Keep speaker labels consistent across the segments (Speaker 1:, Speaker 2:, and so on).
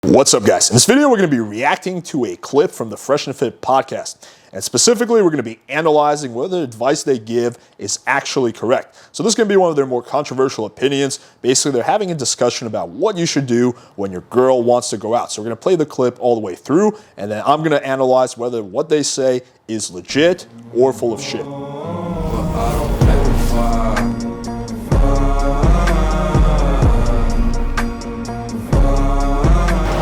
Speaker 1: What's up, guys? In this video, we're going to be reacting to a clip from the Fresh and Fit podcast. And specifically, we're going to be analyzing whether the advice they give is actually correct. So this is going to be one of their more controversial opinions. Basically, they're having a discussion about what you should do when your girl wants to go out. So we're going to play the clip all the way through, and then I'm going to analyze whether what they say is legit or full of shit.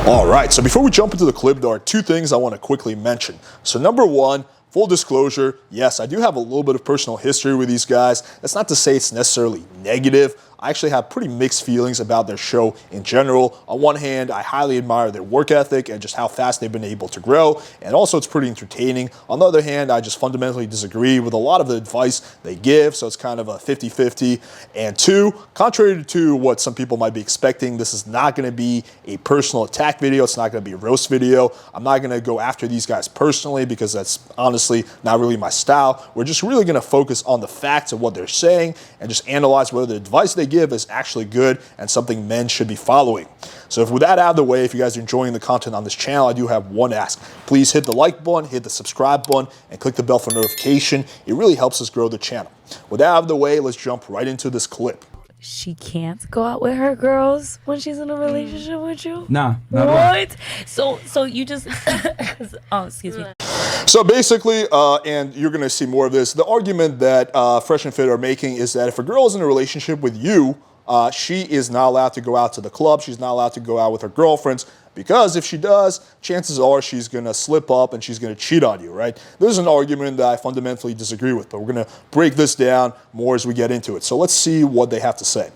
Speaker 1: All right, so before we jump into the clip, there are two things I want to quickly mention. So number one, full disclosure, yes, I do have a little bit of personal history with these guys. That's not to say it's necessarily negative. I actually have pretty mixed feelings about their show in general. On one hand, I highly admire their work ethic and just how fast they've been able to grow, and also it's pretty entertaining. On the other hand, I just fundamentally disagree with a lot of the advice they give, so it's kind of a 50-50. And two, contrary to what some people might be expecting, this is not going to be a personal attack video. It's not going to be a roast video. I'm not going to go after these guys personally because that's honestly not really my style. We're just really going to focus on the facts of what they're saying and just analyze whether the advice they give is actually good and something men should be following. So with that out of the way, if you guys are enjoying the content on this channel, I do have one ask. Please hit the like button, hit the subscribe button, and click the bell for notification. It really helps us grow the channel. With that out of the way, let's jump right into this clip.
Speaker 2: She can't go out with her girls when she's in a relationship with you?
Speaker 3: Nah.
Speaker 2: What? So you just oh, excuse me.
Speaker 1: So basically, and you're going to see more of this, the argument that Fresh and Fit are making is that if a girl is in a relationship with you, she is not allowed to go out to the club. She's not allowed to go out with her girlfriends because if she does, chances are she's going to slip up and she's going to cheat on you, right? This is an argument that I fundamentally disagree with, but we're going to break this down more as we get into it. So let's see what they have to say.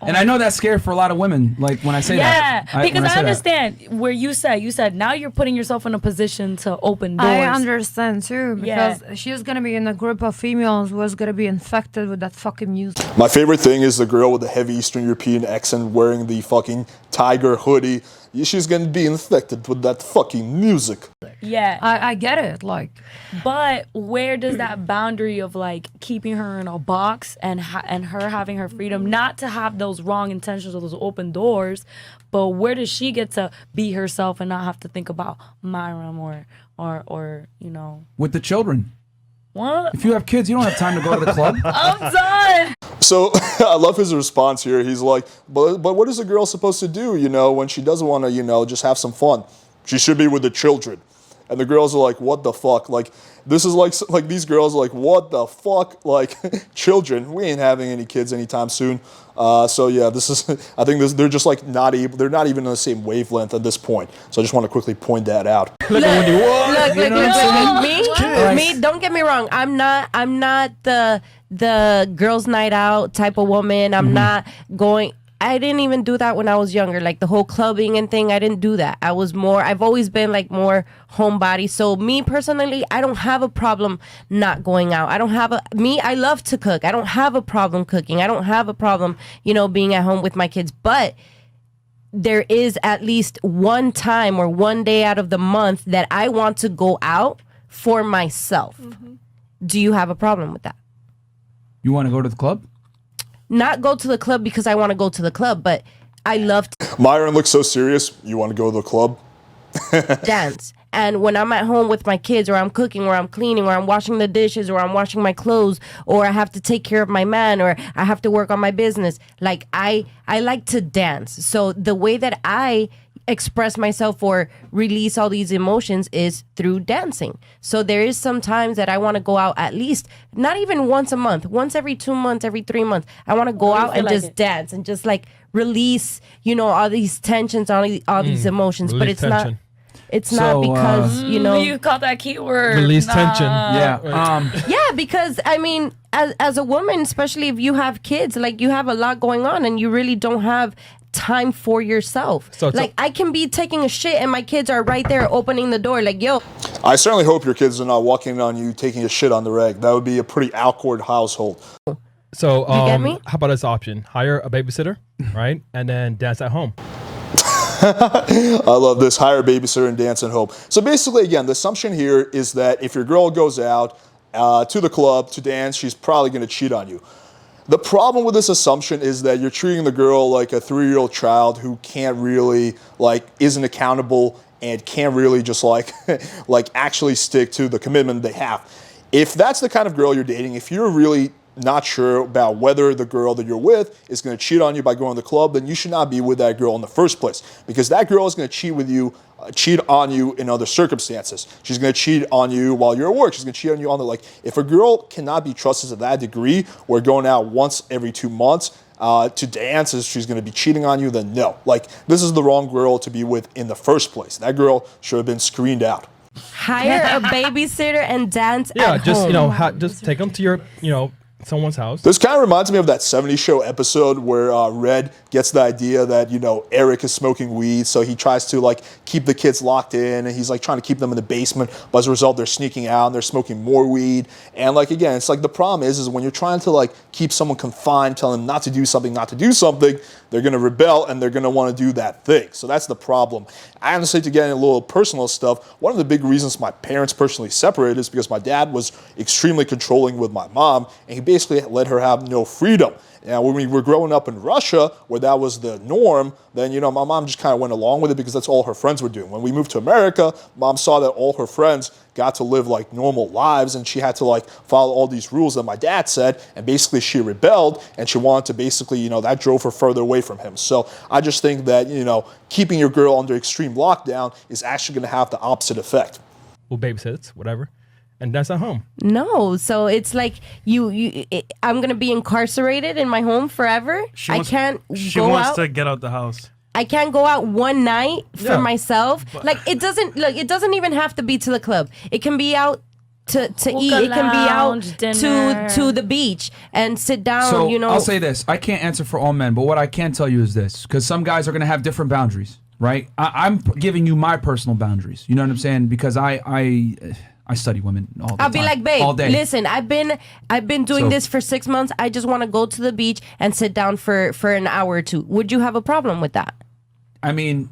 Speaker 3: And I know that's scary for a lot of women, like when I say that.
Speaker 2: Yeah, because I understand where you said now you're putting yourself in a position to open doors.
Speaker 4: I understand too, because she's gonna be in a group of females who's gonna be infected with that fucking music.
Speaker 1: My favorite thing is the girl with the heavy Eastern European accent wearing the fucking tiger hoodie. She's gonna be infected with that fucking music.
Speaker 2: Yeah,
Speaker 4: I get it, like.
Speaker 2: But where does that boundary of like keeping her in a box and her having her freedom, not to have those wrong intentions or those open doors, but where does she get to be herself and not have to think about Myram or you know?
Speaker 3: With the children.
Speaker 2: What?
Speaker 3: If you have kids, you don't have time to go to the club.
Speaker 2: I'm done.
Speaker 1: So I love his response here. He's like, but what is a girl supposed to do, you know, when she doesn't want to, you know, just have some fun? She should be with the children. And the girls are like, what the fuck? Like, this is like these girls are like, what the fuck? Like, children, we ain't having any kids anytime soon. So yeah, this is, I think they're just like they're not even on the same wavelength at this point. So I just want to quickly point that out.
Speaker 5: Look, me, don't get me wrong. I'm not the girls' night out type of woman. I'm not going. I didn't even do that when I was younger, like the whole clubbing and thing. I didn't do that. I've always been like more homebody. So me personally, I don't have a problem not going out. I love to cook. I don't have a problem cooking. I don't have a problem, you know, being at home with my kids. But there is at least one time or one day out of the month that I want to go out for myself. Do you have a problem with that?
Speaker 3: You want to go to the club?
Speaker 5: Not go to the club because I want to go to the club, but I love to
Speaker 1: Myron looks so serious. You want to go to the club?
Speaker 5: dance. And when I'm at home with my kids, or I'm cooking, or I'm cleaning, or I'm washing the dishes, or I'm washing my clothes, or I have to take care of my man, or I have to work on my business, like I like to dance. So the way that I express myself or release all these emotions is through dancing. So there is some times that I want to go out, at least not even once a month, once every 2 months, every 3 months. I want to go out and just dance and just like release, you know, all these tensions, all these emotions. But it's not. It's not because, you know.
Speaker 2: You caught that keyword.
Speaker 6: Release tension.
Speaker 3: Yeah.
Speaker 5: Yeah, because, I mean, as a woman, especially if you have kids, like you have a lot going on and you really don't have time for yourself. Like I can be taking a shit and my kids are right there opening the door like, yo.
Speaker 1: I certainly hope your kids are not walking in on you taking a shit on the reg. That would be a pretty awkward household.
Speaker 6: So
Speaker 5: You get me?
Speaker 6: how about this option? Hire a babysitter, right? And then dance at home.
Speaker 1: I love this. Hire a babysitter and dance at home. So basically, again, the assumption here is that if your girl goes out to the club to dance, she's probably going to cheat on you. The problem with this assumption is that you're treating the girl like a 3-year-old child who can't really, like, isn't accountable and can't really just like like actually stick to the commitment they have. If that's the kind of girl you're dating, if you're really not sure about whether the girl that you're with is going to cheat on you by going to the club, then you should not be with that girl in the first place, because that girl is going to cheat on you in other circumstances. She's going to cheat on you while you're at work. She's going to cheat on you on the, like, if a girl cannot be trusted to that degree, where going out once every 2 months to dance, is she's going to be cheating on you, then no. Like, this is the wrong girl to be with in the first place. That girl should have been screened out.
Speaker 5: Hire a babysitter and dance
Speaker 6: Yeah,
Speaker 5: at
Speaker 6: just
Speaker 5: home.
Speaker 6: just take them to your someone's house.
Speaker 1: This kind of reminds me of that 70s show episode where Red gets the idea that, Eric is smoking weed, so he tries to, like, keep the kids locked in, and he's, like, trying to keep them in the basement, but as a result, they're sneaking out, and they're smoking more weed. And, like, again, it's like the problem is when you're trying to, like, keep someone confined, tell them not to do something, they're going to rebel, and they're going to want to do that thing. So that's the problem. I honestly, to get into a little personal stuff, one of the big reasons my parents personally separated is because my dad was extremely controlling with my mom, and he basically let her have no freedom. Now, when we were growing up in Russia, where that was the norm, then, my mom just kind of went along with it because that's all her friends were doing. When we moved to America, mom saw that all her friends got to live, like, normal lives, and she had to, like, follow all these rules that my dad said, and basically she rebelled, and she wanted to basically, that drove her further away from him. So I just think that, keeping your girl under extreme lockdown is actually going to have the opposite effect.
Speaker 6: We'll babysit, whatever. And that's at home.
Speaker 5: No, so it's like I'm gonna be incarcerated in my home forever.
Speaker 7: She
Speaker 5: I can't
Speaker 7: She
Speaker 5: go
Speaker 7: wants
Speaker 5: out.
Speaker 7: to get out the house.
Speaker 5: I can't go out one night for
Speaker 6: Yeah.
Speaker 5: myself. Like, it doesn't even have to be to the club. It can be out to eat.
Speaker 2: Hookah
Speaker 5: It can be out
Speaker 2: lounge, dinner.
Speaker 5: to the beach and sit down.
Speaker 3: So
Speaker 5: you know,
Speaker 3: I'll say this: I can't answer for all men, but what I can tell you is this: because some guys are going to have different boundaries, right? I'm giving you my personal boundaries. You know what I'm saying? Because I study women all the
Speaker 5: I'll
Speaker 3: time.
Speaker 5: be like, babe,
Speaker 3: all day.
Speaker 5: listen, I've been doing
Speaker 3: So-
Speaker 5: this for 6 months. I just want to go to the beach and sit down for an hour or two. Would you have a problem with that?
Speaker 3: I mean,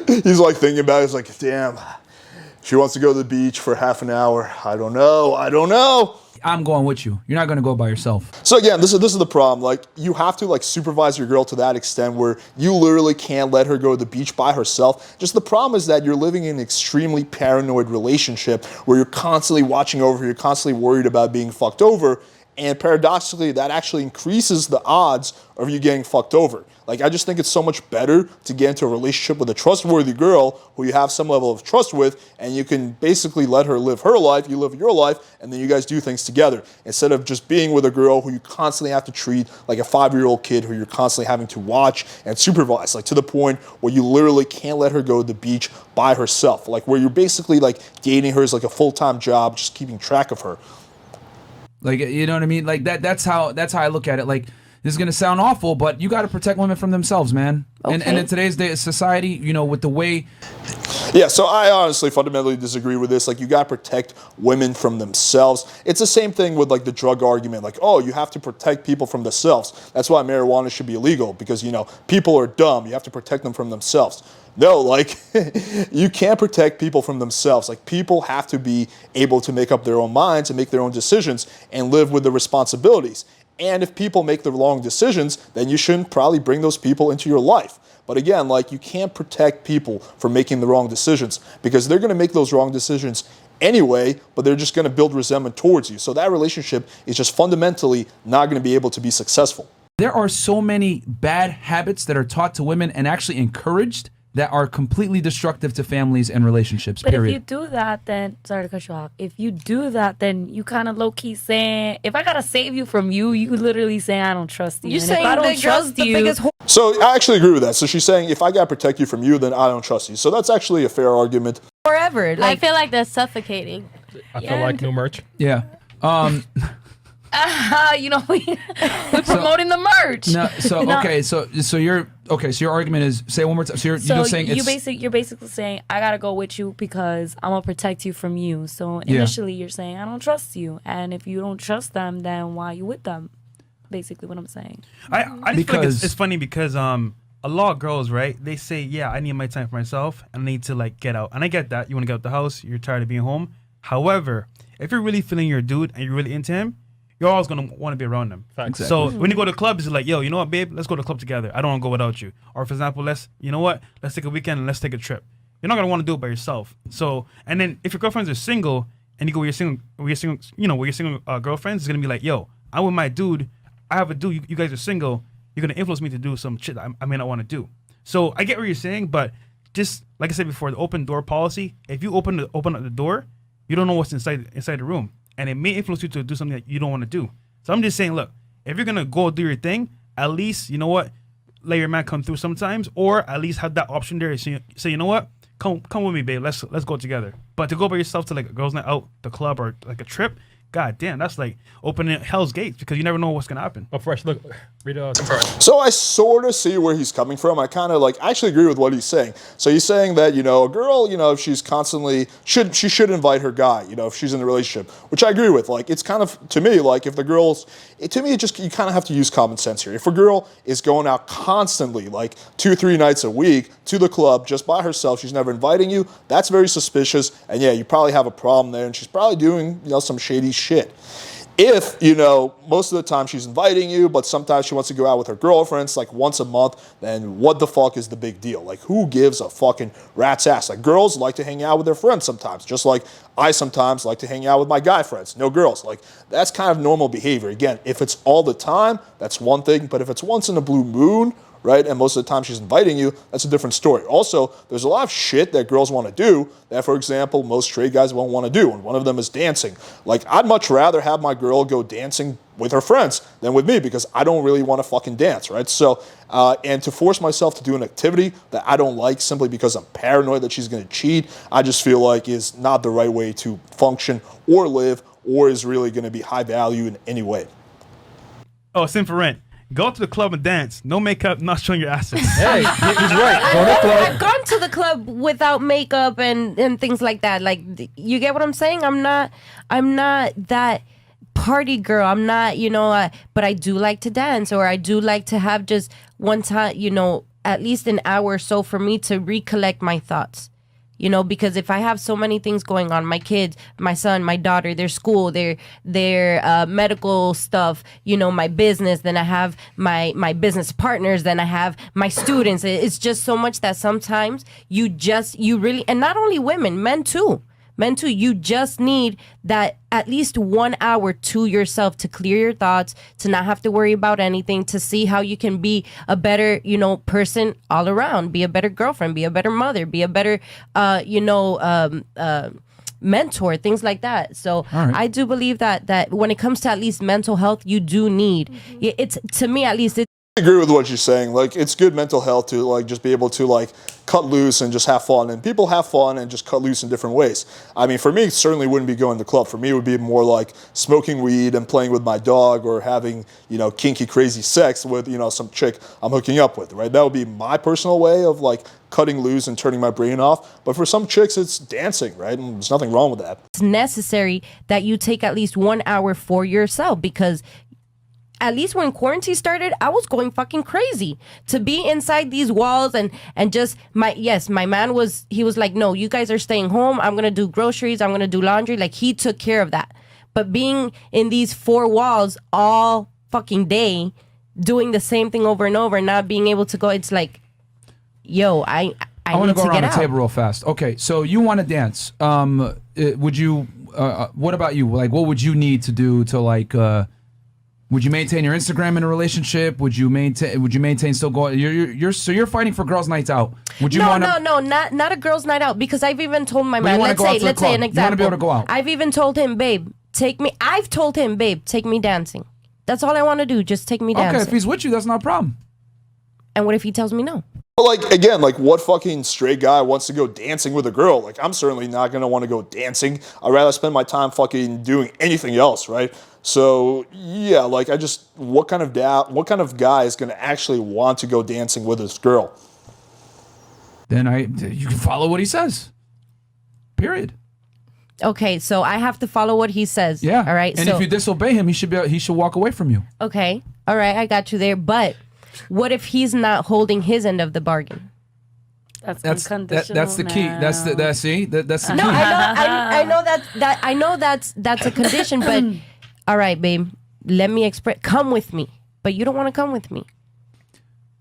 Speaker 1: He's, like, thinking about it. He's like, damn, she wants to go to the beach for half an hour. I don't know.
Speaker 3: I'm going with you. You're not going to go by yourself.
Speaker 1: So again, this is the problem. Like, you have to, like, supervise your girl to that extent where you literally can't let her go to the beach by herself. Just the problem is that you're living in an extremely paranoid relationship where you're constantly watching over her, you're constantly worried about being fucked over, and paradoxically, that actually increases the odds of you getting fucked over. Like, I just think it's so much better to get into a relationship with a trustworthy girl who you have some level of trust with, and you can basically let her live her life, you live your life, and then you guys do things together. Instead of just being with a girl who you constantly have to treat like a 5-year-old kid who you're constantly having to watch and supervise, like to the point where you literally can't let her go to the beach by herself. Like, where you're basically, like, dating her as like a full-time job, just keeping track of her.
Speaker 3: Like, you know what I mean? Like that's how I look at it. Like, this is gonna sound awful, but you got to protect women from themselves, man. And in today's day society, with the way.
Speaker 1: Yeah, so I honestly fundamentally disagree with this. Like, you gotta protect women from themselves. It's the same thing with, like, the drug argument. Like, oh, you have to protect people from themselves. That's why marijuana should be illegal, because, people are dumb. You have to protect them from themselves. No, like, you can't protect people from themselves. Like, people have to be able to make up their own minds and make their own decisions and live with the responsibilities. And if people make the wrong decisions, then you shouldn't probably bring those people into your life. But again, like, you can't protect people from making the wrong decisions, because they're going to make those wrong decisions anyway, but they're just going to build resentment towards you. So that relationship is just fundamentally not going to be able to be successful.
Speaker 3: There are so many bad habits that are taught to women and actually encouraged that are completely destructive to families and relationships,
Speaker 2: But
Speaker 3: period.
Speaker 2: if you do that, then, sorry to cut you off. If you do that, then you kind of low-key saying, if I got to save you from you, you literally saying, I don't trust you.
Speaker 5: You're
Speaker 2: And
Speaker 5: saying
Speaker 2: if I
Speaker 5: the
Speaker 2: don't
Speaker 5: girl's
Speaker 2: trust
Speaker 5: the
Speaker 2: you,
Speaker 5: biggest
Speaker 1: So I actually agree with that. So she's saying, if I got to protect you from you, then I don't trust you. So that's actually a fair argument.
Speaker 5: forever.
Speaker 8: I
Speaker 5: Like,
Speaker 8: feel like that's suffocating.
Speaker 6: I feel like new merch.
Speaker 3: Yeah.
Speaker 2: we're promoting the merch.
Speaker 3: No, so
Speaker 2: No.
Speaker 3: okay, so your argument is, say it one more time. So you're just saying
Speaker 2: you're basically saying, I gotta go with you because I'm gonna protect you from you. So initially you're saying, I don't trust you, and if you don't trust them, then why are you with them? Basically what I'm saying.
Speaker 7: I just feel like
Speaker 3: Because-
Speaker 7: it's funny because a lot of girls, right? They say, yeah, I need my time for myself. I need to, like, get out. And I get that. You want to get out the house. You're tired of being home. However, if you're really feeling your dude and you're really into him, you're always gonna want to be around them.
Speaker 6: Facts.
Speaker 7: So when you go to clubs, it's like, yo, you know what, babe? Let's go to the club together. I don't want to go without you. Or for example, let's take a weekend and let's take a trip. You're not gonna want to do it by yourself. So, and then if your girlfriends are single and you go with your single girlfriends, it's gonna be like, yo, I'm with my dude. I have a dude. You guys are single. You're gonna influence me to do some shit that I may not want to do. So I get what you're saying, but just like I said before, the open door policy. If you open up the door, you don't know what's inside the room, and it may influence you to do something that you don't want to do. So I'm just saying, look, if you're gonna go do your thing, at least you know what, let your man come through sometimes, or at least have that option there. So you know what, come with me, babe. Let's go together. But to go by yourself to like a girls' night out, the club, or like a trip, god damn, that's like opening hell's gates because you never know what's gonna happen.
Speaker 6: Oh, Fresh, look, read it.
Speaker 1: So I sort of see where he's coming from. I kind of like actually agree with what he's saying. So he's saying that, you know, a girl, you know, if she's constantly she should invite her guy, you know, if she's in a relationship, which I agree with. Like, it's kind of, to me, like if the girl's, to me, you kind of have to use common sense here. If a girl is going out constantly, like 2 or 3 nights a week to the club just by herself, she's never inviting you, that's very suspicious. And yeah, you probably have a problem there, and she's probably doing, you know, some shady shit. If, you know, most of the time she's inviting you, but sometimes she wants to go out with her girlfriends like once a month, then what the fuck is the big deal? Like, who gives a fucking rat's ass? Like, girls like to hang out with their friends sometimes, just like I sometimes like to hang out with my guy friends. No girls. Like, that's kind of normal behavior. Again, if it's all the time, that's one thing, but if it's once in a blue moon, right, and most of the time she's inviting you, that's a different story. Also, there's a lot of shit that girls want to do that, for example, most straight guys won't want to do, and one of them is dancing. Like, I'd much rather have my girl go dancing with her friends than with me because I don't really want to fucking dance, right? So, and to force myself to do an activity that I don't like simply because I'm paranoid that she's going to cheat, I just feel like is not the right way to function or live, or is really going to be high value in any way.
Speaker 7: Oh, sin for rent. Go to the club and dance. No makeup, not showing your asses.
Speaker 6: Hey, he's right. Go to the club.
Speaker 5: I've gone to the club without makeup and things like that. Like, you get what I'm saying? I'm not that party girl. I'm not, you know, but I do like to dance, or I do like to have just one time, you know, at least an hour or so for me to recollect my thoughts. You know, because if I have so many things going on, my kids, my son, my daughter, their school, their medical stuff, you know, my business, then I have my business partners, then I have my students. It's just so much that sometimes you really, and not only women, men too, you just need that at least 1 hour to yourself to clear your thoughts, to not have to worry about anything, to see how you can be a better, you know, person all around, be a better girlfriend, be a better mother, be a better, mentor, things like that. So
Speaker 3: right.
Speaker 5: I do believe that when it comes to at least mental health, you do need, it's, to me at least,
Speaker 1: I agree with what you're saying. Like, it's good mental health to like just be able to like cut loose and just have fun. And people have fun and just cut loose in different ways. I mean, for me, it certainly wouldn't be going to the club. For me, it would be more like smoking weed and playing with my dog, or having, you know, kinky, crazy sex with, you know, some chick I'm hooking up with, right? That would be my personal way of like cutting loose and turning my brain off. But for some chicks, it's dancing, right? And there's nothing wrong with that.
Speaker 5: it's necessary that you take at least 1 hour for yourself, because at least when quarantine started, I was going fucking crazy to be inside these walls and just my man was like, no, you guys are staying home. I'm going to do groceries. I'm going to do laundry. Like, he took care of that. But being in these 4 walls all fucking day, doing the same thing over and over, not being able to go, it's like, yo, I
Speaker 3: want
Speaker 5: need
Speaker 3: to go
Speaker 5: to
Speaker 3: around
Speaker 5: get
Speaker 3: the
Speaker 5: out.
Speaker 3: table real fast. Okay, so you want to dance. Would you, what about you? Like, what would you need to do to like, would you maintain your Instagram in a relationship? Would you maintain still going? You're fighting for girls' nights out. Would you want to?
Speaker 5: No, not a girls' night out, because I've even told my
Speaker 3: But you
Speaker 5: man.
Speaker 3: wanna
Speaker 5: Let's
Speaker 3: go out to the
Speaker 5: say an
Speaker 3: club.
Speaker 5: example.
Speaker 3: You wanna be able to go out.
Speaker 5: I've even told him, babe, take me. I've told him, babe, take me dancing. That's all I want to do. Just take me dancing.
Speaker 3: Okay, if he's with you, that's not a problem.
Speaker 5: And what if he tells me no?
Speaker 1: But like, again, like what fucking straight guy wants to go dancing with a girl? Like, I'm certainly not going to want to go dancing. I'd rather spend my time fucking doing anything else, right? So yeah, like what kind of guy is going to actually want to go dancing with this girl?
Speaker 3: Then you can follow what he says. Period.
Speaker 5: Okay, so I have to follow what he says.
Speaker 3: Yeah.
Speaker 5: All right.
Speaker 3: And
Speaker 5: so,
Speaker 3: if you disobey him, he should walk away from you.
Speaker 5: okay. All right, I got you there. But what if he's not holding his end of the bargain?
Speaker 3: That's the key. That's the
Speaker 5: No,
Speaker 3: key.
Speaker 5: I know that's a condition, but all right, babe, let me express, come with me. But you don't want to come with me.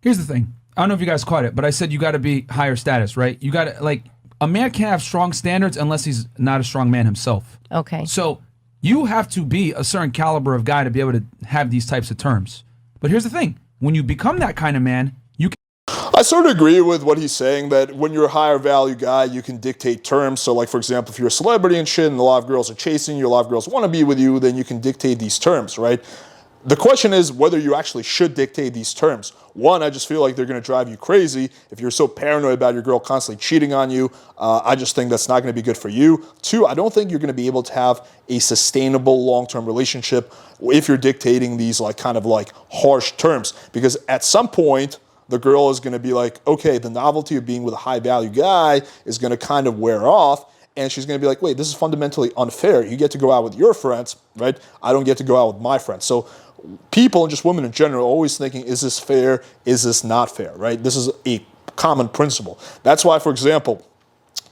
Speaker 3: Here's the thing. I don't know if you guys caught it, but I said you got to be higher status, right? You got to, like, a man can't have strong standards unless he's not a strong man himself.
Speaker 5: Okay.
Speaker 3: So you have to be a certain caliber of guy to be able to have these types of terms. But here's the thing. When you become that kind of man, you can.
Speaker 1: I sort of agree with what he's saying, that when you're a higher value guy, you can dictate terms. So like, for example, if you're a celebrity and shit and a lot of girls are chasing you, a lot of girls want to be with you, then you can dictate these terms, right? The question is whether you actually should dictate these terms. One, I just feel like they're going to drive you crazy. If you're so paranoid about your girl constantly cheating on you, I just think that's not going to be good for you. Two, I don't think you're going to be able to have a sustainable long-term relationship if you're dictating these like kind of like harsh terms. Because at some point, the girl is going to be like, okay, the novelty of being with a high-value guy is going to kind of wear off. And she's going to be like, wait, this is fundamentally unfair. You get to go out with your friends, right? I don't get to go out with my friends. So people, and just women in general, are always thinking, is this fair? Is this not fair, right? This is a common principle. That's why, for example,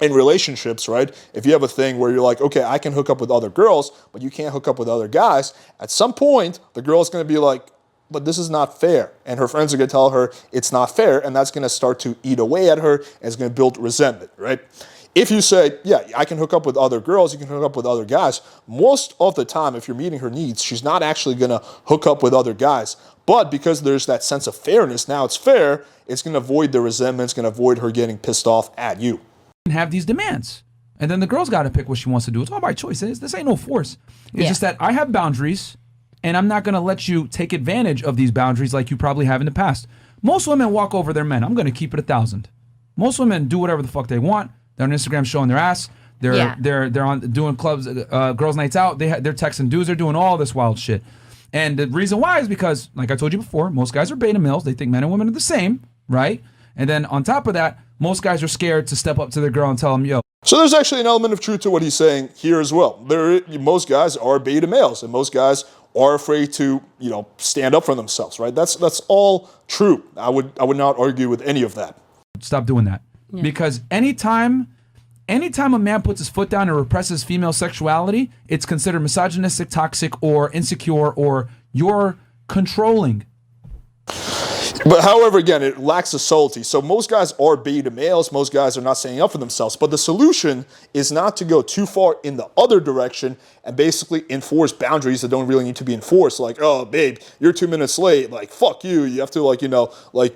Speaker 1: in relationships, right, if you have a thing where you're like, okay, I can hook up with other girls, but you can't hook up with other guys, at some point, the girl's going to be like, but this is not fair. And her friends are going to tell her it's not fair, and that's going to start to eat away at her, and it's going to build resentment, right? If you say, yeah, I can hook up with other girls, you can hook up with other guys, most of the time, if you're meeting her needs, she's not actually going to hook up with other guys. But because there's that sense of fairness, now it's fair, it's going to avoid the resentment, it's going to avoid her getting pissed off at you.
Speaker 3: Have these demands. And then the girl's got to pick what she wants to do. It's all by choice. This ain't no force. It's just that I have boundaries, and I'm not going to let you take advantage of these boundaries like you probably have in the past. Most women walk over their men. I'm going to keep it 1,000. Most women do whatever the fuck they want. They're on Instagram showing their ass. They're on doing clubs, girls' nights out. They're texting dudes. They're doing all this wild shit. And the reason why is because, like I told you before, most guys are beta males. They think men and women are the same, right? And then on top of that, most guys are scared to step up to their girl and tell them, yo.
Speaker 1: So there's actually an element of truth to what he's saying here as well. Most guys are beta males, and most guys are afraid to, stand up for themselves, right? That's all true. I would not argue with any of that.
Speaker 3: Stop doing that. Yeah. Because anytime a man puts his foot down and represses female sexuality, it's considered misogynistic, toxic, or insecure, or you're controlling.
Speaker 1: But however, again, it lacks the subtlety. So most guys are beta males. Most guys are not standing up for themselves. But the solution is not to go too far in the other direction and basically enforce boundaries that don't really need to be enforced. Like, oh, babe, you're 2 minutes late. Like, fuck you. You have to,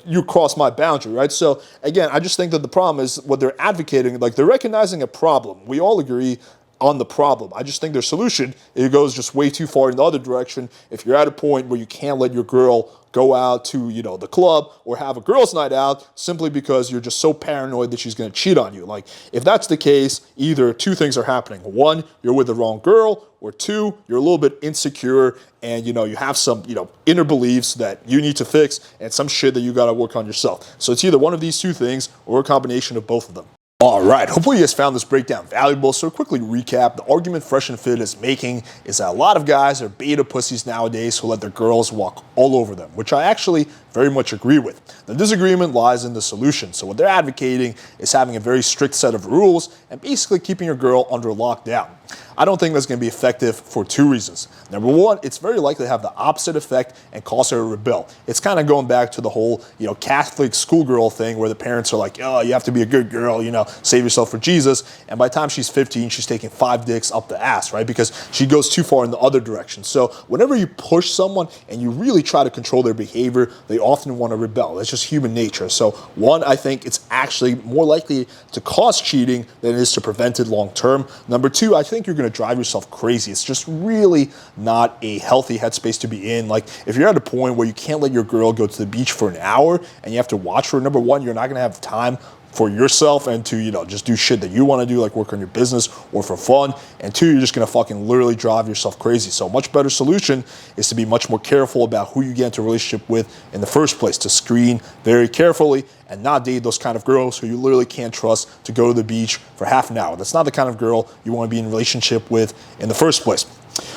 Speaker 1: you cross my boundary, right? So, again, I just think that the problem is what they're advocating. Like, they're recognizing a problem. We all agree on the problem. I just think their solution, it goes just way too far in the other direction. If you're at a point where you can't let your girl go out to, the club or have a girls' night out simply because you're just so paranoid that she's going to cheat on you. Like, if that's the case, either two things are happening. One, you're with the wrong girl, or two, you're a little bit insecure and, you have some, inner beliefs that you need to fix and some shit that you got to work on yourself. So it's either one of these two things or a combination of both of them. All right, hopefully you guys found this breakdown valuable. So quickly recap, the argument Fresh and Fit is making is that a lot of guys are beta pussies nowadays who let their girls walk all over them, which I actually very much agree with. The disagreement lies in the solution. So what they're advocating is having a very strict set of rules and basically keeping your girl under lockdown. I don't think that's going to be effective for two reasons. Number one, it's very likely to have the opposite effect and cause her to rebel. It's kind of going back to the whole, Catholic schoolgirl thing where the parents are like, oh, you have to be a good girl, save yourself for Jesus. And by the time she's 15, she's taking 5 dicks up the ass, right? Because she goes too far in the other direction. So whenever you push someone and you really try to control their behavior, they often want to rebel. That's just human nature. So one, I think it's actually more likely to cause cheating than it is to prevent it long term. Number two, I think you're going to drive yourself crazy. It's just really not a healthy headspace to be in. Like, if you're at a point where you can't let your girl go to the beach for an hour and you have to watch her, number one, you're not going to have time for yourself and to, just do shit that you want to do, like work on your business or for fun. And two, you're just going to fucking literally drive yourself crazy. So a much better solution is to be much more careful about who you get into a relationship with in the first place, to screen very carefully and not date those kind of girls who you literally can't trust to go to the beach for half an hour. That's not the kind of girl you want to be in a relationship with in the first place.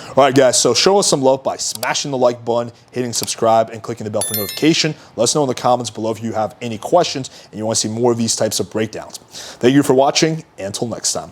Speaker 1: All right, guys, so show us some love by smashing the like button, hitting subscribe, and clicking the bell for notification. Let us know in the comments below if you have any questions and you want to see more of these types of breakdowns. Thank you for watching, and until next time.